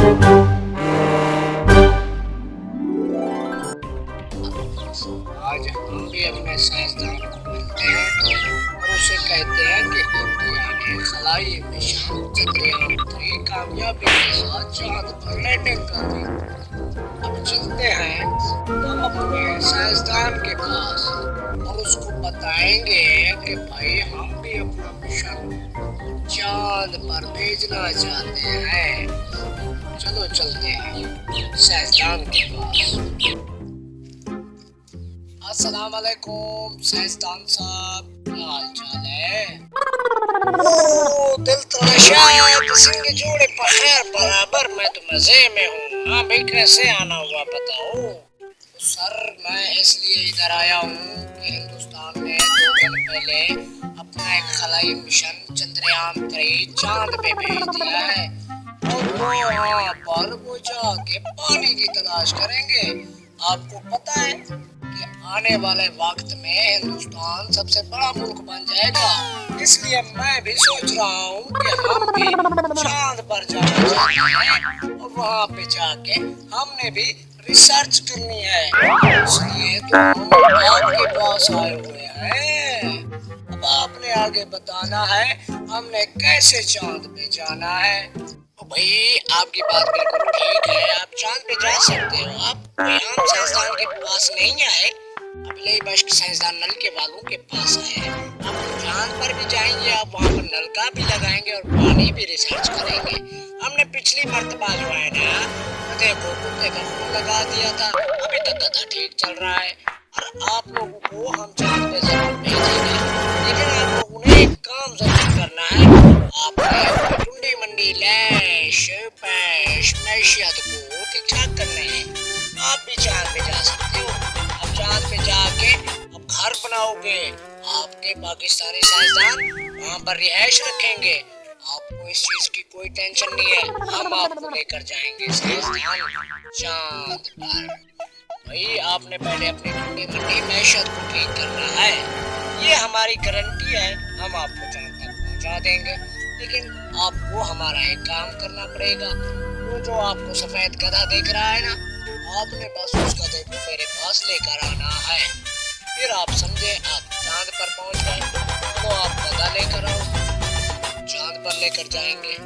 آج ہم بھی اپنے سائنسدان کو ملتے ہیں اور اسے کہتے ہیں کہ انڈیا نے خلائی مشن چندریان 3 کامیابی کے ساتھ چاند پر لینڈنگ کر دی۔ اب چلتے ہیں ہم اپنے سائنسدان کے پاس اور اس کو بتائیں گے کہ بھائی ہم بھی اپنا مشن چاند پر بھیجنا چاہتے ہیں۔ چلو چلتے ہیں سائنسدان کے پاس۔ السلام علیکم سائنسدان صاحب، کیا حال چال ہے؟ دل تراشا سنگ جوڑے پخیر برابر، میں تو مزے میں ہوں۔ ہاں بھائی کیسے آنا ہوا بتاؤ؟ سر میں اس لیے ادھر آیا ہوں کہ ہندوستان نے 2 دن پہلے اپنا ایک خلائی مشن چندریان 3 چاند پہ بھیج دیا ہے اور وہاں پر وہ جا کے پانی کی تلاش کریں گے۔ آپ کو پتہ ہے کہ آنے والے وقت میں ہندوستان سب سے بڑا ملک بن جائے گا، اس لیے میں بھی سوچ رہا ہوں کہ ہم بھی چاند پر جانا چاہتے ہیں اور وہاں پہ جا کے ہم نے بھی ریسرچ کرنی ہے، اس لیے تو ہم آپ کے پاس آئے ہوئے ہیں۔ اب آپ نے آگے بتانا ہے ہم نے کیسے چاند پہ جانا ہے۔ بھائی آپ کی بات بالکل ٹھیک ہے، آپ چاند پہ جا سکتے ہو، آپ کوئی عام سائنسدان کے پاس نہیں آئے، اب یہی بس سائنسدان نلکے والوں کے پاس آئے ہیں۔ آپ چاند پر بھی جائیں گے، آپ وہاں پر نلکا بھی لگائیں گے اور پانی بھی ریسرچ کریں گے۔ ہم نے پچھلی مرتبہ جو ہے نا کتے کا خون لگا دیا تھا، ابھی تک گدھا ٹھیک چل رہا ہے، اور آپ لوگوں کو ہم چاند پہ ضرور بھیجیں گے، لیکن آپ لوگوں نے ایک کام ضرور کرنا ہے، آپ نے اپنی ٹنڈی منڈی لیش پیش معیشت کو ٹھیک ٹھاک کرنے ہیں۔ آپ بھی چاند پہ جا سکتے ہو، آپ چاند پہ جا کے اب گھر بناؤ گے، آپ کے پاکستانی سائنسدان وہاں پر رہائش رکھیں گے، آپ کو اس چیز کی کوئی ٹینشن نہیں ہے، ہم آپ کو لے کر جائیں گے سائنسدان چاند پر۔ بھائی آپ نے پہلے اپنی ٹنڈی منڈی معیشت کو ٹھیک کرنا ہے، یہ ہماری گارنٹی ہے، ہم آپ کو چاند تک پہنچا دیں گے، لیکن آپ کو ہمارا ایک کام کرنا پڑے گا۔ وہ جو آپ کو سفید گدھا دیکھ رہا ہے نا، آپ نے بس اس گدھے کو میرے پاس لے کر آنا ہے، پھر آپ سمجھے آپ چاند پر پہنچ گئے۔ تو آپ گدھا لے کر آؤ، چاند پر لے کر جائیں گے۔